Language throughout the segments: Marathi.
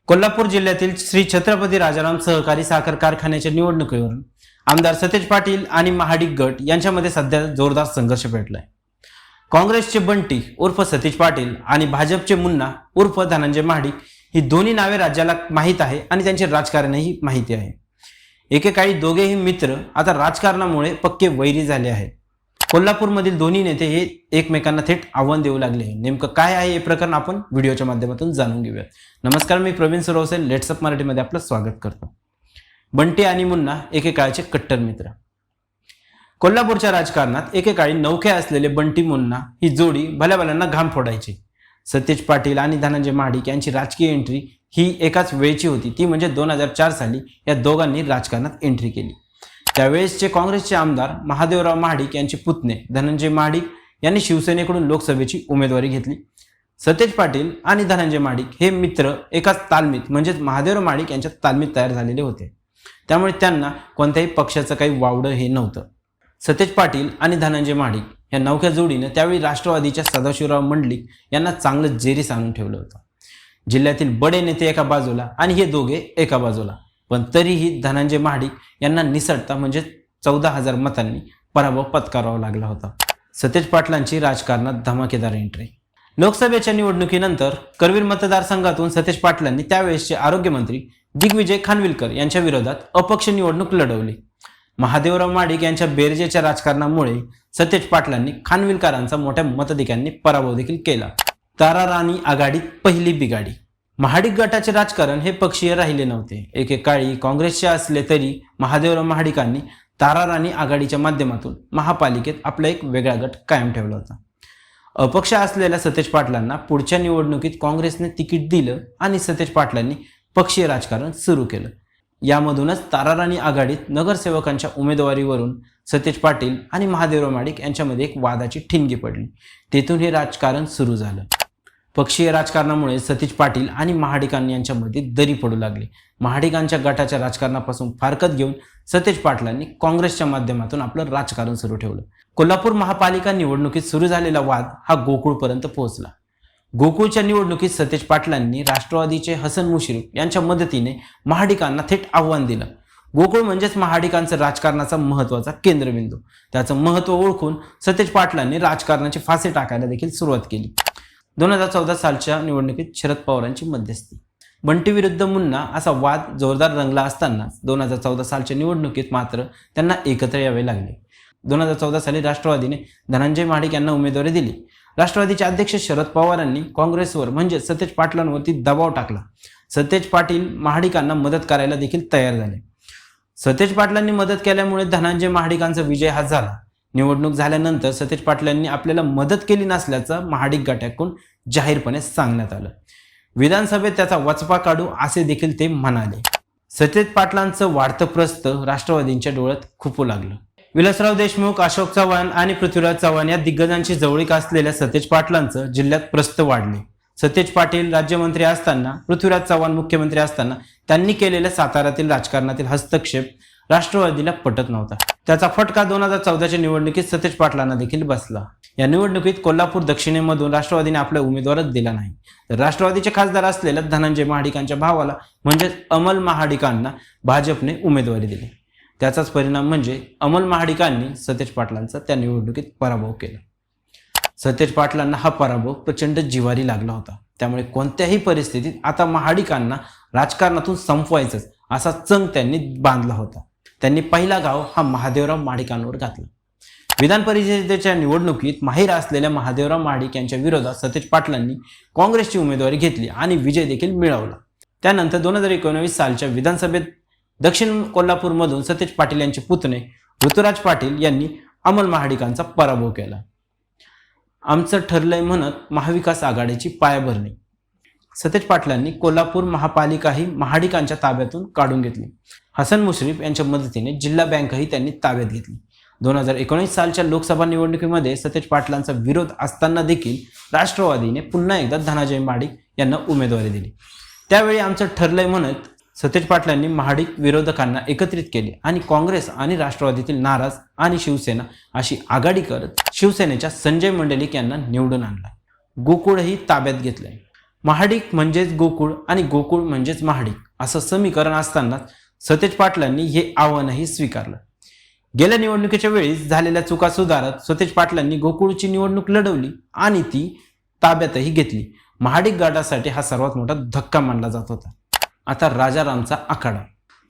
कोल्हापूर जिल्ह्यातील श्री छत्रपती राजाराम सहकारी साखर कारखान्याच्या निवडणुकीवरून आमदार सतेज पाटील आणि महाडिक गट यांच्यामध्ये सध्या जोरदार संघर्ष पेटलाय। काँग्रेसचे बंटी उर्फ सतेज पाटील आणि भाजपचे मुन्ना उर्फ धनंजय महाडिक ही दोन्ही नावे राज्याला माहीत आहे आणि त्यांचे राजकारणही माहिती आहे। एकेकाळी दोघेही मित्र आता राजकारणामुळे पक्के वैरी झाले आहेत। कोल्हापूरमधील दोन्ही नेते हे एकमेकांना थेट आव्हान देऊ लागले आहे। नेमकं काय आहे हे प्रकरण आपण व्हिडिओच्या माध्यमातून जाणून घेऊयात। नमस्कार, मी प्रवीण सुरवसे लेट्स अप मराठीमध्ये आपलं स्वागत करतो। बंटी आणि मुन्ना एकेकाळचे कट्टर मित्र। कोल्हापूरच्या राजकारणात एकेकाळी नौखे असलेले बंटी मुन्ना ही जोडी भल्याभल्यांना घाम फोडायची। सतेज पाटील आणि धनंजय महाडिक यांची राजकीय एंट्री ही एकाच वेळची होती, ती म्हणजे 2004 साली या दोघांनी राजकारणात एंट्री केली। त्यावेळेसचे काँग्रेसचे आमदार महादेवराव महाडिक यांचे पुतणे धनंजय महाडिक यांनी शिवसेनेकडून लोकसभेची उमेदवारी घेतली। सतेज पाटील आणि धनंजय महाडिक हे मित्र एकाच तालमीत म्हणजेच महादेवराव महाडिक यांच्या तालमीत तयार झालेले होते, त्यामुळे त्यांना कोणत्याही पक्षाचं काही वावडं हे नव्हतं। सतेज पाटील आणि धनंजय महाडिक या नौख्या जोडीनं त्यावेळी राष्ट्रवादीच्या सदाशिवराव मंडलिक यांना चांगलं जेरीस आणून ठेवलं होतं। जिल्ह्यातील बडे नेते एका बाजूला आणि हे दोघे एका बाजूला, पण तरीही धनंजय महाडिक यांना निसटता म्हणजे 14,000 मतांनी पराभव पत्करावा लागला होता। सतेज पाटलांची राजकारणात धमाकेदार एंट्री। लोकसभेच्या निवडणुकीनंतर करवीर मतदारसंघातून सतेज पाटलांनी त्यावेळेसचे आरोग्यमंत्री दिग्विजय खानविलकर यांच्या विरोधात अपक्ष निवडणूक लढवली। महादेवराव महाडिक यांच्या बेरजेच्या राजकारणामुळे सतेज पाटलांनी खानविलकरांचा मोठ्या मताधिक्यांनी पराभव देखील केला। ताराराणी आघाडीत पहिली बिघाडी। महाडिक गटाचे राजकारण हे पक्षीय राहिले नव्हते। एकेकाळी काँग्रेसचे असले तरी महादेवराव महाडिकांनी ताराराणी आघाडीच्या माध्यमातून महापालिकेत आपला एक वेगळा गट कायम ठेवला होता। अपक्ष असलेल्या सतेज पाटलांना पुढच्या निवडणुकीत काँग्रेसने तिकीट दिलं आणि सतेज पाटलांनी पक्षीय राजकारण सुरू केलं। यामधूनच ताराराणी आघाडीत नगरसेवकांच्या उमेदवारीवरून सतेज पाटील आणि महादेवराव महाडिक यांच्यामध्ये एक वादाची ठिणगी पडली। तेथून हे राजकारण सुरू झालं। पक्षीय राजकारणामुळे सतेज पाटील आणि महाडिकांनी यांच्यामध्ये दरी पडू लागली। महाडिकांच्या गटाच्या राजकारणापासून फारकत घेऊन सतेज पाटलांनी काँग्रेसच्या माध्यमातून आपलं राजकारण सुरू ठेवलं। कोल्हापूर महापालिका निवडणुकीत सुरू झालेला वाद हा गोकुळपर्यंत पोहोचला। गोकुळच्या निवडणुकीत सतेज पाटलांनी राष्ट्रवादीचे हसन मुश्रीफ यांच्या मदतीने महाडिकांना थेट आव्हान दिलं। गोकुळ म्हणजेच महाडिकांचं राजकारणाचा महत्त्वाचा केंद्रबिंदू। त्याचं महत्त्व ओळखून सतेज पाटलांनी राजकारणाचे फासे टाकायला देखील सुरुवात केली। 2014 सालच्या निवडणुकीत शरद पवारांची मध्यस्थी। बंटी विरुद्ध मुन्ना असा वाद जोरदार रंगला असताना 2014 सालच्या निवडणुकीत मात्र त्यांना एकत्र यावे लागले। 2014 साली राष्ट्रवादीने धनंजय महाडिक यांना उमेदवारी दिली। राष्ट्रवादीचे अध्यक्ष शरद पवारांनी काँग्रेसवर म्हणजे सतेज पाटलांवरती दबाव टाकला। सतेज पाटील महाडिकांना मदत करायला देखील तयार झाले। सतेज पाटलांनी मदत केल्यामुळे धनंजय महाडिकांचा विजय हा झाला। निवडणूक झाल्यानंतर सतेज पाटलांनी आपल्याला मदत केली नसल्याचं महाडिक गटाकडून जाहीरपणे सांगण्यात आलं। विधानसभेत त्याचा वचपा काढू असे देखील ते म्हणाले। सतेज पाटलांचं वाढतं प्रस्थ राष्ट्रवादींच्या डोळ्यात खुपू लागलं। विलासराव देशमुख, अशोक चव्हाण आणि पृथ्वीराज चव्हाण या दिग्गजांची जवळीक असलेल्या सतेज पाटलांचं जिल्ह्यात प्रस्थ वाढले। सतेज पाटील राज्यमंत्री असताना, पृथ्वीराज चव्हाण मुख्यमंत्री असताना त्यांनी केलेल्या साताऱ्यातील राजकारणातील हस्तक्षेप राष्ट्रवादीला पटत नव्हता। त्याचा फटका 2014च्या निवडणुकीत सतेज पाटलांना देखील बसला। या निवडणुकीत कोल्हापूर दक्षिणेमधून राष्ट्रवादीने आपला उमेदवारच दिला नाही, तर राष्ट्रवादीचे खासदार असलेल्या धनंजय महाडिकांच्या भावाला म्हणजेच अमल महाडिकांना भाजपने उमेदवारी दिली। त्याचाच परिणाम म्हणजे अमल महाडिकांनी सतेज पाटलांचा त्या निवडणुकीत पराभव केला। सतेज पाटलांना हा पराभव प्रचंड जिव्हारी लागला होता। त्यामुळे कोणत्याही परिस्थितीत आता महाडिकांना राजकारणातून संपवायचंच असा चंग त्यांनी बांधला होता। त्यांनी पहिला गाव हा महादेवराव महाडिकांवर घातला। विधान परिषदेच्या निवडणुकीत माहीर असलेल्या महादेवराव महाडिक यांच्या विरोधात सतेज पाटलांनी काँग्रेसची उमेदवारी घेतली आणि विजय देखील मिळवला। त्यानंतर 2019 सालच्या विधानसभेत दक्षिण कोल्हापूरमधून सतेज पाटील यांचे पुतणे ऋतुराज पाटील यांनी अमल महाडिकांचा पराभव केला। आमचं ठरलंय म्हणत महाविकास आघाडीची पायाभरणी। सतेज पाटलांनी कोल्हापूर महापालिकाही महाडिकांच्या ताब्यातून काढून घेतली। हसन मुश्रीफ यांच्या मदतीने जिल्हा बँकही त्यांनी ताब्यात घेतली। 2019 सालच्या लोकसभा निवडणुकीमध्ये सतेज पाटलांचा विरोध असताना देखील राष्ट्रवादीने पुन्हा एकदा धनंजय महाडिक यांना उमेदवारी दिली। त्यावेळी आमचं ठरलंय म्हणत सतेज पाटलांनी महाडिक विरोधकांना एकत्रित केले आणि काँग्रेस आणि राष्ट्रवादीतील नाराज आणि शिवसेना अशी आघाडी करत शिवसेनेच्या संजय मंडलिक यांना निवडून आणला। गोकुळही ताब्यात घेतलंय। महाडिक म्हणजेच गोकुळ आणि गोकुळ म्हणजेच महाडिक असं समीकरण असतानाच सतेज पाटलांनी हे आव्हानही स्वीकारलं. गेल्या निवडणुकीच्या वेळी झालेल्या चुका सुधारत सतेज पाटलांनी गोकुळची निवडणूक लढवली आणि ती ताब्यातही घेतली. महाडिक गटासाठी हा सर्वात मोठा धक्का मानला जात होता. आता राजारामचा आखाडा.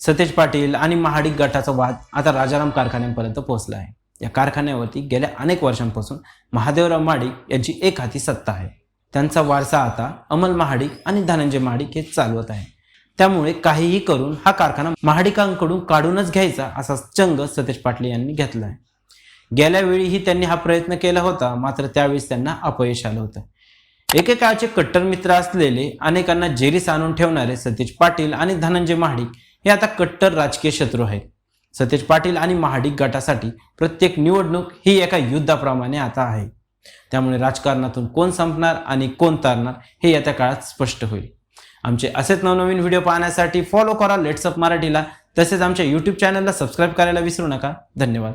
सतेज पाटील आणि महाडिक गटाचा वाद आता राजाराम कारखान्यांपर्यंत पोहोचला आहे. या कारखान्यावरती गेल्या अनेक वर्षांपासून महादेवराव महाडिक यांची एक हाती सत्ता आहे. त्यांचा वारसा आता अमल महाडिक आणि धनंजय महाडिक हे चालवत आहे. त्यामुळे काहीही करून हा कारखाना महाडिकांकडून काढूनच घ्यायचा असा चंग सतेज पाटील यांनी घेतला आहे. गेल्या वेळीही त्यांनी हा प्रयत्न केला होता, मात्र त्यावेळेस त्यांना अपयश आलं होतं. एकेकाळचे कट्टर मित्र असलेले अनेकांना जेरीस आणून ठेवणारे सतेज पाटील आणि धनंजय महाडिक हे आता कट्टर राजकीय शत्रू आहेत. सतेज पाटील आणि महाडिक गटासाठी प्रत्येक निवडणूक ही एका युद्धाप्रमाणे आता आहे. त्यामुळे राजकारणातून कोण संपणार आणि कोण तरणार हे येत्या काळात स्पष्ट होईल. आमचे असेच नवनवीन व्हिडिओ पाहण्यासाठी फॉलो करा लेट्स अप मराठीला. तसेच आमच्या यूट्यूब चॅनलला सबस्क्राईब करायला विसरू नका. धन्यवाद.